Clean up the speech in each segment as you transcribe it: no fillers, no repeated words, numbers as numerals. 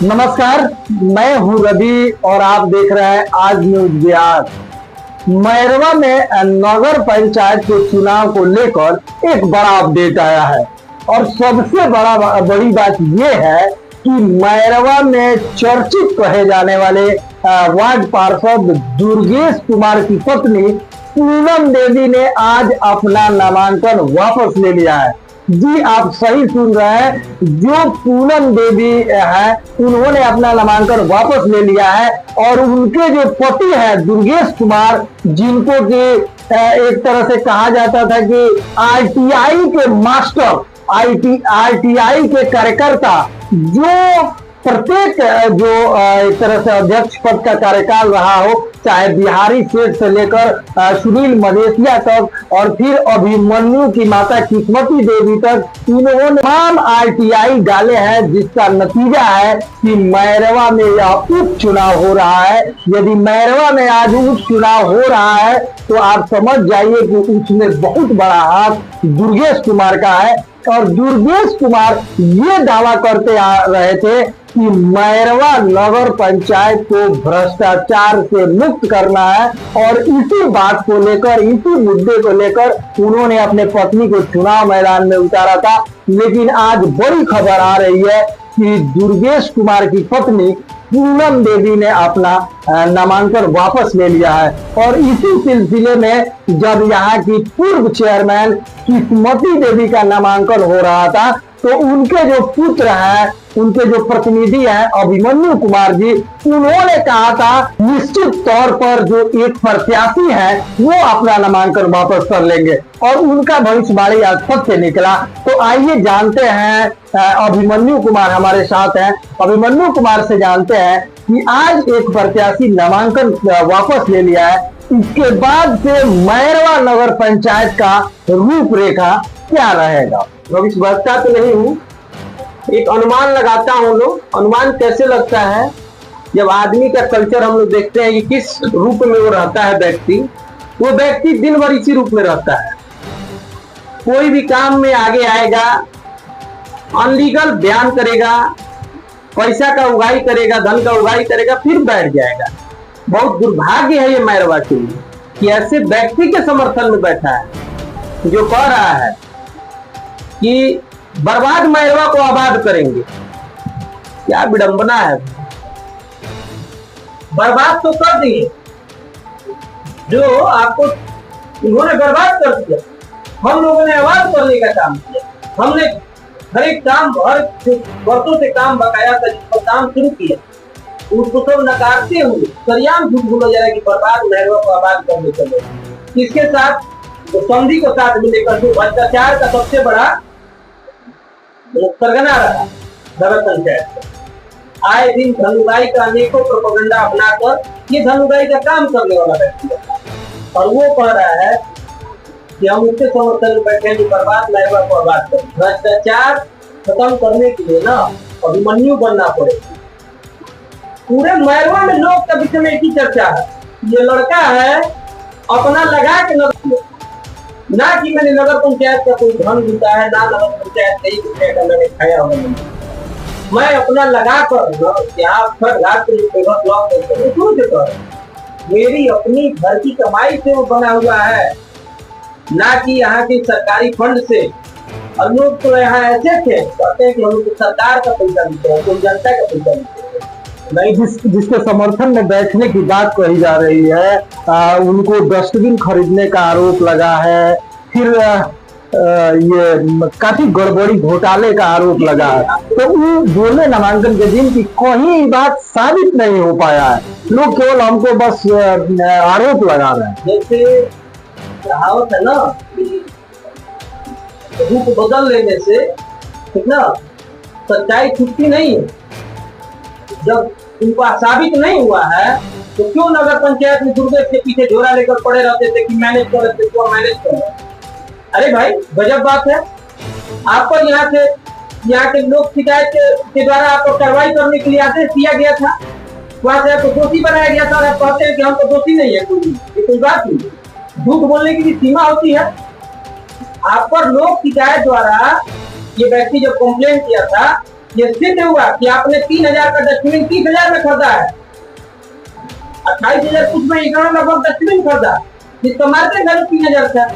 नमस्कार, मैं हूं रवि और आप देख रहे हैं आज न्यूज बिहार। मैरवा में नगर पंचायत के चुनाव को लेकर एक बड़ा अपडेट आया है और सबसे बड़ी बात यह है कि मैरवा में चर्चित कहे जाने वाले वार्ड पार्षद दुर्गेश कुमार की पत्नी पूनम देवी ने आज अपना नामांकन वापस ले लिया है। जी, आप सही सुन रहे हैं, जो पूनम देवी है उन्होंने अपना नामांकन वापस ले लिया है और उनके जो पति हैं दुर्गेश कुमार, जिनको कि एक तरह से कहा जाता था कि आरटीआई के मास्टर, आरटीआई के कार्यकर्ता, जो प्रत्येक जो एक तरह से अध्यक्ष पद का कार्यकाल रहा हो, चाहे बिहारी सेठ से लेकर सुनील मदेशिया तक और फिर अभिमन्यु की माता किस्मती देवी तक, इन्होंने तमाम आरटीआई डाले हैं, जिसका नतीजा है कि मैरवा में यह उपचुनाव हो रहा है। यदि मैरवा में आज उपचुनाव हो रहा है तो आप समझ जाइए कि उसमें बहुत बड़ा हाथ दुर्गेश कुमार का है। और दुर्गेश कुमार ये दावा करते आ रहे थे कि मैरवा नगर पंचायत को भ्रष्टाचार से मुक्त करना है और इसी बात को लेकर, इसी मुद्दे को लेकर उन्होंने अपने पत्नी को चुनाव मैदान में उतारा था। लेकिन आज बड़ी खबर आ रही है कि दुर्गेश कुमार की पत्नी पूनम देवी ने अपना नामांकन वापस ले लिया है। और इसी सिलसिले में जब यहाँ की पूर्व चेयरमैन किस्मती देवी का नामांकन हो रहा था तो उनके जो पुत्र हैं, उनके जो प्रतिनिधि हैं अभिमन्यु कुमार जी, उन्होंने कहा था निश्चित तौर पर जो एक प्रत्याशी है वो अपना नामांकन वापस कर लेंगे और उनका भविष्यवाणी आज सत्य निकला। तो आइए जानते हैं, अभिमन्यु कुमार हमारे साथ हैं, अभिमन्यु कुमार से जानते हैं कि आज एक प्रत्याशी नामांकन वापस ले लिया है, इसके बाद से मैरवा नगर पंचायत का रूपरेखा क्या रहेगा? भविष्य वक्ता तो नहीं हूँ, एक अनुमान लगाता हूँ। लोग अनुमान कैसे लगता है, जब आदमी का कल्चर हम लोग देखते हैं कि किस रूप में वो रहता है व्यक्ति, वो व्यक्ति दिन भर इसी रूप में रहता है। कोई भी काम में आगे आएगा, अनलीगल बयान करेगा, पैसा का उगाही करेगा, धन का उगाही करेगा, फिर बैठ जाएगा। बहुत दुर्भाग्य है ये मैरवा के लिए कि ऐसे व्यक्ति के समर्थन में बैठा है जो कह रहा है कि बर्बाद मैरवा को आबाद करेंगे। क्या विडंबना है। बर्बाद तो कर दिए, जो आपको उन्होंने बर्बाद कर दिया, हम लोगों ने आबाद करने का काम किया। हमने हर एक काम, हर वर्षों से काम बकाया था, जिसको काम शुरू किया उसको सब नकारते हुए सरियाम झूठ बोला जा रहा है कि बर्बाद मैरवा को आबाद करने चले। इसके साथ तो संधि को साथ में लेकर जो भ्रष्टाचार का सबसे बड़ा सरगना रहा नगर पंचायत, आए दिन धनुराई का अनेकों प्रोपेगेंडा अपनाकर ये धनुराई का काम करने वाला व्यक्ति है। और वो कह रहा है कि हम उसके समर्थन में बैठे जो बर्बाद मैरवा को आबाद करें। भ्रष्टाचार खत्म करने के लिए ना अभिमन्यु बनना पड़ेगा। पूरे मैरवा में लोग के बीच में एक ही चर्चा है, ये लड़का है अपना लगा के नगर, ना कि मैंने नगर पंचायत का कोई धन जीता है, ना नगर पंचायत कई रुपये का मैंने खाया होगा। मैं अपना लगा कर यहाँ मेरी अपनी घर की कमाई से वो बना हुआ है, ना कि यहाँ की सरकारी फंड से। और लोग तो यहाँ ऐसे थे कहते हैं कि हम सरकार का पैसा देते हैं, तो जनता का पैसा देते हैं नहीं। जिसके समर्थन में बैठने की बात कही जा रही है, उनको डस्टबिन खरीदने का आरोप लगा है, फिर ये काफी गड़बड़ी घोटाले का आरोप लगा है। तो वो बोले नामांकन के दिन की कोई बात साबित नहीं हो पाया है, लोग केवल हमको बस आरोप लगा रहे हैं। जैसे कहावत है ना, रूप बदल लेने से ठीक ना सच्चाई छुट्टी नहीं है। जब उनका साबित नहीं हुआ है तो क्यों नगर पंचायत में दुर्गेश के पीछे झोरा लेकर पड़े रहते थे कि मैनेज कर रहे थे, मैनेज कर रहे। अरे भाई गजब बात है। आप पर यहाँ के लोक शिकायत के द्वारा आपको कार्रवाई करने के लिए आदेश दिया गया था, वहां से आपको दोषी बनाया गया था और आप कहते हैं कि हम तो दोषी नहीं है। कोई बात नहीं, झूठ बोलने की भी सीमा होती है। आप पर लोक शिकायत द्वारा ये व्यक्ति जब कंप्लेन किया था ये सिद्ध हुआ कि आपने 3,000 का डस्टबिन 30,000 में खरीदा है, 28,000 कुछ में लगभग डस्टबिन खरीदा, जिसका मार्केट वैल्यू 3,000 था।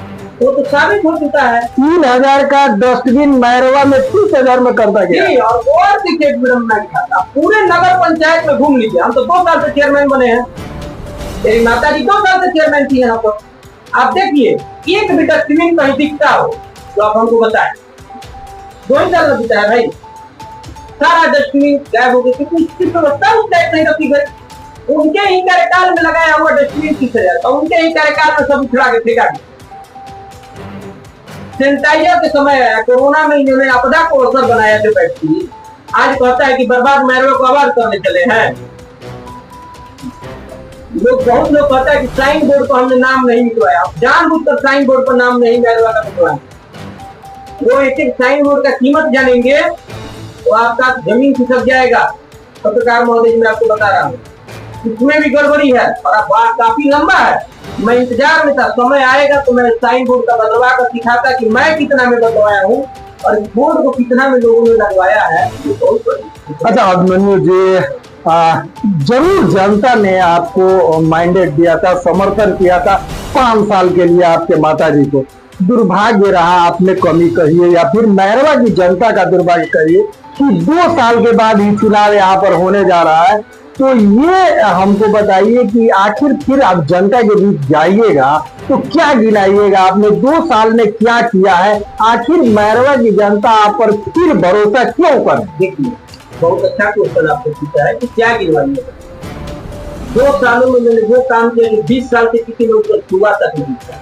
वो तो साबित हो चुका है। 3,000 का डस्टबिन मैरवा में 30,000 में खरीदा गया। और टिकट मैडम मैं खाता, पूरे नगर पंचायत में घूम लीजिए। हम तो 2 साल से चेयरमैन बने हैं, मेरी माता जी 2 साल से चेयरमैन थी यहाँ पर। आप देखिए एक भी डस्टबिन कहीं दिखता हो तो आप हमको बताएं। 2 ही साल लगता है भाई, सारा डस्टबिन गायब हो गया, क्योंकि इसकी व्यवस्था उस टाइप नहीं रखी गई। उनके ही कार्यकाल में लगाया हुआ डस्टबिन 30,000 का, उनके ही कार्यकाल में सब उछड़ा के फेंका गया। सैनिटाइजर के समय आया, कोरोना में इन्होंने आपदा को अवसर बनाया थे व्यक्ति, आज कहता है कि बर्बाद मैरवा को आबाद करने चले हैं लोग। बहुत लोग कहता है कि साइन बोर्ड पर हमने नाम नहीं लिखवाया, जानबूझकर साइन बोर्ड पर नाम नहीं मैरवा का लिखवाया। वो एक साइन बोर्ड का कीमत जानेंगे तो आपका जमीन खिसक जाएगा। पत्रकार महोदय मैं आपको बता रहा हूँ, इसमें भी गड़बड़ी है और काफी लंबा है। मैं इंतजार में था, समय आएगा तो मैं साइन बोर्ड का बदलवा कर दिखाता कि मैं कितना में बदलवाया हूँ और इस बोर्ड को कितना में लोगों ने लगवाया है। अच्छा अभिमन्यु जी, जरूर जनता ने आपको मैंडेट दिया था, समर्थन किया था 5 साल के लिए आपके माता जी को। दुर्भाग्य रहा, आपने कमी कहिए या फिर मैरवा की जनता का दुर्भाग्य कहिए कि 2 साल के बाद ही चुनाव यहाँ पर होने जा रहा है। तो ये हमको बताइए कि आखिर फिर आप जनता के बीच जाइएगा तो क्या गिनाइएगा, आपने 2 साल में क्या किया है, आखिर मैरवा की जनता आप पर फिर भरोसा क्यों करे? देखिए बहुत अच्छा क्वेश्चन आपने पूछा है कि क्या गिनवाइएगा। 2 सालों में मैंने वो काम किया जो 20 साल से किसी लोग को छुआ तक नहीं किया।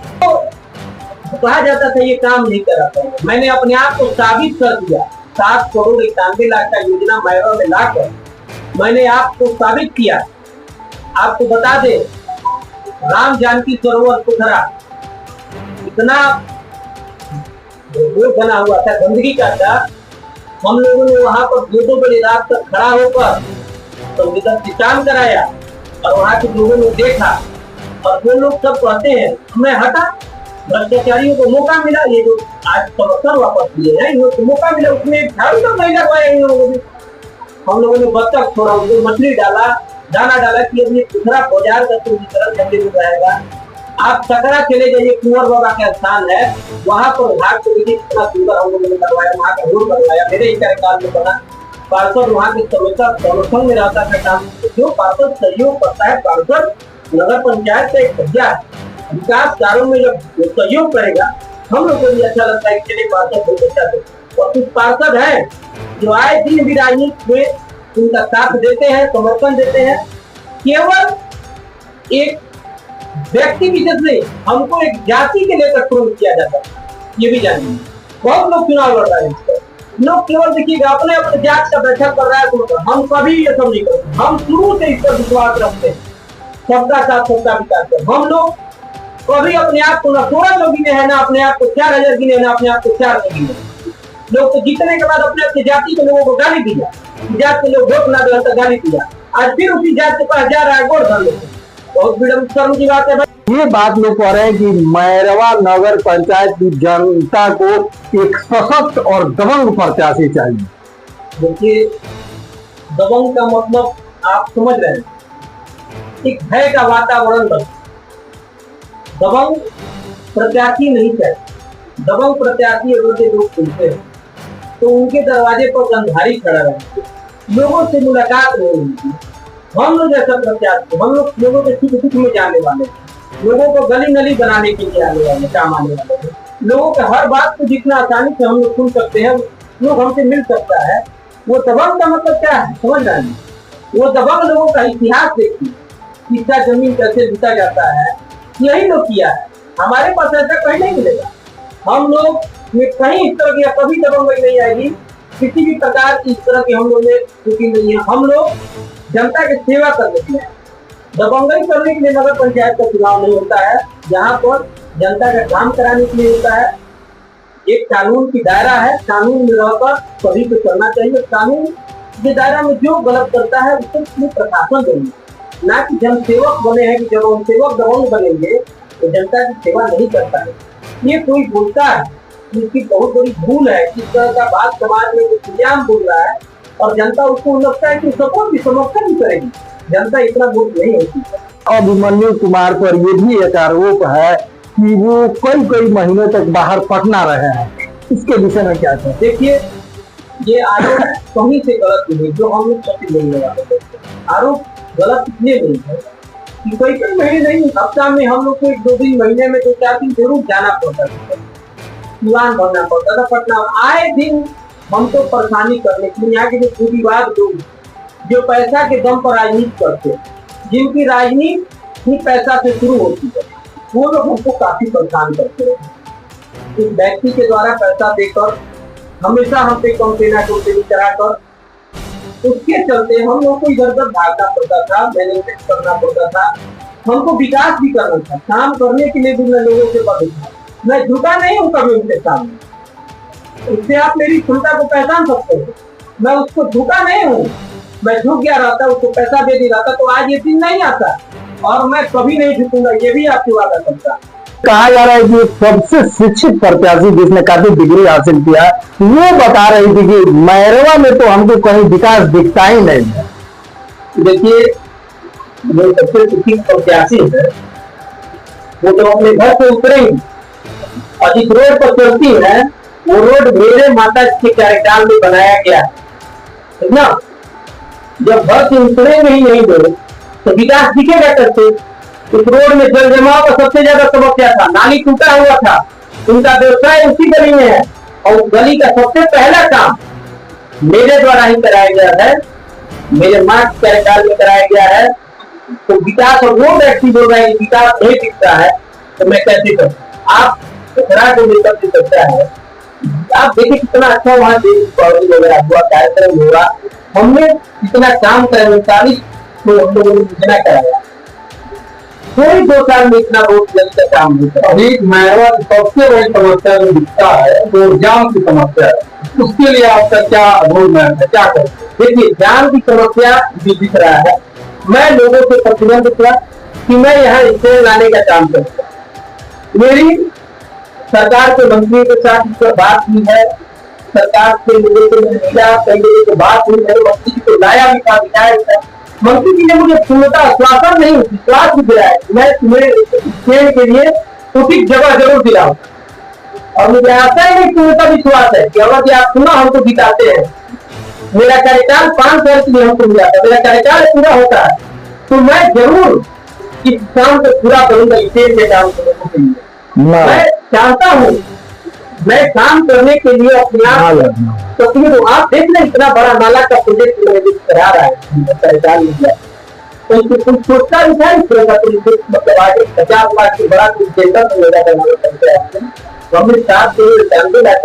तो कहा जाता था ये काम नहीं करा था, मैंने अपने आप को साबित कर दिया। 7 करोड़ 91 लाख का योजना मैरवा में लाकर मैंने आपको साबित किया। आपको बता दे, राम जानकी सरोवर पोखरा इतना बना हुआ था, गंदगी का था। हम लोगों ने वहां पर 2 बजे रात तक खड़ा होकर संविदा किसान कराया और वहां के लोगों ने देखा और वो लोग सब कहते हैं मैं हटा, भ्रष्टाचारियों को मौका मिला। ये जो आज समर्थन वापस लिए हैं इनको मौका मिला, उसमें झाड़ू तो नहीं लगवाया इन लोगों ने। हम लोगों ने बत्तख छोड़ा, उसमें मछली डाला, दाना डाला कि अब ये दूसरा बाजार का जल्दी हो जाएगा। आप सकरा चले जाइए, कुंवर बाबा का स्थान है, वहां पर घाट को इतना सुंदर हम लोगों ने करवाया, वहां का रोड बनवाया, मेरे ही कार्यकाल में बना। पार्षद वहां के समर्थन में रहता था काम, जो पार्षद सहयोग करता है, पार्षद नगर पंचायत का एक सज्जा विकास कार्यों में जब सहयोग करेगा हम लोग को भी अच्छा लगता है कि चलिए पार्षद बहुत अच्छा थे। और कुछ पार्षद है जो आए दिन भी राजनीति में उनका साथ देते हैं, समर्थन देते हैं। केवल एक व्यक्ति विशेष नहीं, हमको एक जाति के लेकर ट्रोल किया जाता है, ये भी जानिए। बहुत लोग चुनाव लड़ रहे हैं, लोग केवल देखिएगा अपने अपने जात का बैठक कर रहा है, तो हम कभी ये सब नहीं करते। हम शुरू से इस पर विश्वास रखते हैं, सबका साथ सबका विकास कर। हम लोग कभी अपने आप को न 16 लोग गिने हैं, ना अपने आप को 4,000 गिने, ना अपने आप को 4 लोग गिने। लोग तो जीतने के बाद अपने अपने जाति के लोगों को गाली दिया, जात के लोग वोट ना दे तो गाली दिया, आज फिर उसी जात के पास जा रहा है वोट डालने। बहुत विडम्बना शर्म की बात है भाई। ये बात लोग कह रहे हैं कि मैरवा नगर पंचायत की जनता को एक सशक्त और दबंग प्रत्याशी चाहिए। देखिए दबंग का मतलब आप समझ रहे हैं, एक भय का वातावरण बन। दबंग प्रत्याशी नहीं चाहिए। दबंग प्रत्याशी अगर के लोग सुनते हैं तो उनके दरवाजे पर गंधारी खड़ा रहती है, लोगों से मुलाकात नहीं होती। हम लोग जैसा प्रत्याशी, हम लोग लोगों के सुख दुख में जाने वाले, लोगों को गली नली बनाने के लिए आने वाले, काम आने वाले, लोगों के हर बात को जितना आसानी से हम लोग सुन सकते हैं, लोग हमसे मिल सकता है। वो दबंग का मतलब क्या है समझ रहे हैं? वो दबंग लोगों का इतिहास देखिए, कितना जमीन कैसे जीता जाता है, यही लोग किया है। हमारे पास ऐसा कहीं नहीं मिलेगा। हम लोग में कहीं इस तरह की कभी दबंगई नहीं आएगी, किसी भी प्रकार की इस तरह की हम लोग में स्थिति नहीं है। हम लोग जनता की सेवा करने के लिए, दबंगई करने के लिए नगर पंचायत का चुनाव नहीं होता है, यहाँ पर जनता का काम कराने के लिए होता है। एक कानून की दायरा है, कानून में रहकर सभी को चलना चाहिए। कानून के दायरा में जो गलत करता है उसको प्रशासन देंगे, ना कि जनसेवक बने हैं कि जब हम सेवक दबंग बनेंगे तो जनता की सेवा नहीं करता है। ये कोई बोलता है, इसकी बहुत बड़ी भूल है। इस तरह का बात समाज में इल्जाम बोल रहा है, और जनता उसको लगता है कि सपोर्ट भी समर्थन भी करेगी। जनता इतना वोट नहीं होती। अभिमन्यु कुमार पर ये भी एक आरोप है कि वो कई महीनों तक बाहर पटना रहे हैं, इसके विषय में क्या है? देखिए, ये आरोप कहीं से गलत नहीं, जो हम लोग सत्य नहीं लगा। आरोप गलत इसलिए नहीं है कि कई महीने नहीं, हफ्ता में हम लोग को 1-2 दिन, महीने में 2-4 दिन जरूर जाना पड़ता था, दीवान भरना पड़ता था पटना। आए दिन हमको परेशानी करने के लिए यहाँ के जो पूंजीवाद लोग जो पैसा के दम पर राजनीति करते, जिनकी राजनीति ही पैसा से शुरू होती है, वो लोग हमको काफी परेशान करते हैं। इस व्यक्ति के द्वारा पैसा देकर हमेशा हम पे कंपेनी कराकर, उसके चलते हम लोग को इधर उधर भागना पड़ता था, मैनेजमेंट करना पड़ता था, हमको विकास भी करना था, काम करने के लिए भी मैं लोगों से बदल था। मैं झुका नहीं हूँ कभी उनके सामने, उससे आप मेरी क्षमता को पहचान सकते हो। मैं उसको झुका नहीं हूँ, मैं झुक गया रहता, उसको पैसा दे दी रहता तो आज ये दिन नहीं आता, और मैं कभी नहीं झुकूंगा, ये भी आपकी वादा करता। कहा जा रहा है कि सबसे शिक्षित प्रत्याशी जिसने काफी डिग्री हासिल किया, वो बता रही थी कि मैरवा में तो हमको कहीं विकास दिखता ही नहीं है। देखिए, जो सबसे शिक्षित प्रत्याशी है वो तो अपने घर से उतरेंगे और जिस रोड पर चलती है वो रोड मेरे माता के कार्यकाल में बनाया गया है ना। जब घर से उतरेंगे ही नहीं लोग तो विकास दिखेगा कैसे? उस रोड में जल जमाव का सबसे ज्यादा समस्या था, नाली टूटा हुआ था, उनका व्यवसाय उसी गली में है, और उस गली का सबसे पहला काम मेरे द्वारा ही कराया गया है, मेरे माँ के कार्यकाल में कराया गया है। तो विकास, और वो व्यक्ति बोल रहे हैं विकास नहीं दिखता है, तो मैं कैसे करूँ? आप खड़ा को लेकर दे सकता है। आप देखिए कितना अच्छा वहाँ वगैरह हुआ, कार्यक्रम हुआ, हमने कितना काम करा, 39 तो हम लोगों ने योजना कराया, कोई 2 साल में इतना रोड जल्द का काम नहीं करा। अभी मैरवा सबसे बड़ी समस्या जो दिखता है वो जाम की समस्या है, उसके लिए आपका क्या रोड मैप है, क्या करें? देखिए, जाम की समस्या भी दिख रहा है। मैं लोगों से प्रतिबंध किया कि मैं यहाँ स्टेज लाने का काम करूँगा। मेरी सरकार के मंत्री के साथ इस पर बात की है, सरकार के लोगों से मैंने मिला, कई लोगों से बात हुई, मैंने मंत्री जी को लाया भी था, विधायक था। मंत्री जी ने मुझे पूर्णतः आश्वासन नहीं, विश्वास भी दिलाया, मैं तुम्हें स्टेज के लिए उचित जगह जरूर दिलाऊंगा। और मुझे आशा ही नहीं, पूर्णतः विश्वास है कि अगर आप पुनः हमको जिताते हैं, मेरा कार्यकाल 5 साल के लिए हमको मिला था, मेरा कार्यकाल पूरा होता है तो मैं जरूर इस काम को पूरा करूंगा, स्टेज के काम को। मैं चाहता हूँ, मैं काम करने के लिए अपने आप तो आप देख लें, इतना बड़ा नाला का प्रोजेक्ट करा रहा है सरकार ने, तो कुछ सोचता भी था मतलब आगे 50 लाख से बड़ा कुछ देता तो मेरा पंचायत में हमने 7 लाख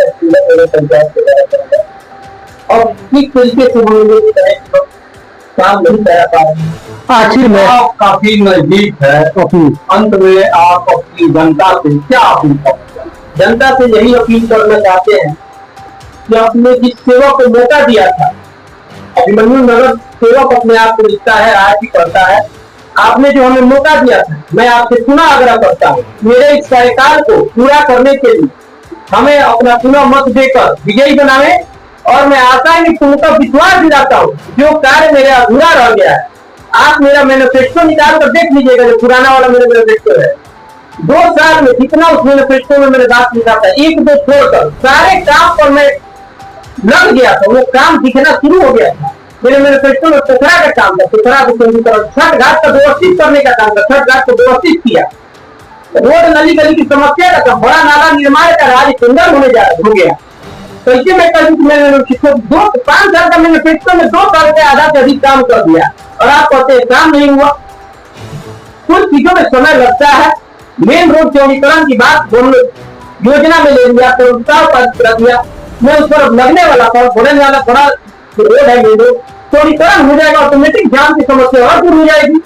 पंचायत और किस तरीके से हम लोग काम नहीं करा पा रहे हैं। आखिर में आप काफी नजदीक है, अंत में आप अपनी जनता से क्या अपील करते हैं? जनता से यही अपील करना चाहते हैं कि आपने जिस सेवा को मौका दिया था, अभिमन्यु नगर सेवक अपने आप को लिखता है, आज भी करता है, आपने जो हमें मौका दिया था, मैं आपसे पुनः आग्रह करता हूँ, मेरे इस कार्यकाल को पूरा करने के लिए हमें अपना पुनः मत देकर विजयी बनावे। और मैं आशा ही पूर्णतः विश्वास दिलाता हूँ, जो कार्य मेरे अधूरा रह गया है, आप मेरा मैनिफेस्टो निकाल कर देख लीजिएगा, जो पुराना वाला मेरा मैनिफेस्टो है, 2 साल में जितना उस मैनिफेस्टो में मैंने बात लिखा था, 1-2 छोड़कर सारे काम पर मैं लग गया था, वो काम दिखना शुरू हो गया था। मेरे मैनिफेस्टो में पोखरा का काम था, पोखरा को संजीकरण, छठ घाट को व्यवस्थित करने का काम था, छठ घाट को व्यवस्थित किया, रोड नली गली की समस्या का, बड़ा नाला निर्माण का राज्य सुंदर हो गया। तो इसे मैं कल मैंने 5 साल का मैनिफेस्टो में 2 साल के आधा से अधिक काम कर दिया, और आप कहते हैं काम नहीं हुआ। कुछ चीजों में समय लगता है। मेन रोड चौड़ीकरण की बात योजना में ले लिया, प्रस्ताव कर दिया, मैं उस पर लगने वाला था, बढ़ने वाला बड़ा रोड है, मेन रोड चौड़ीकरण हो जाएगा, ऑटोमेटिक जाम की समस्या और दूर हो जाएगी।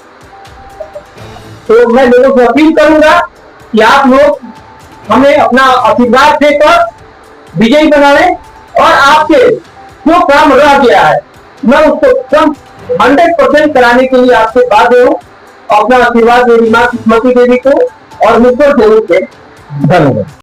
तो मैं लोगों से अपील करूंगा कि आप लोग हमें अपना आशीर्वाद देकर विजयी बनावे, और आपके जो काम रह गया है मैं उसको कम 100% कराने के लिए आपसे बाध्य हूँ। अपना आशीर्वाद मेरी माँ स्मृति देवी को और मुझ पर जरूर दें। धन्यवाद।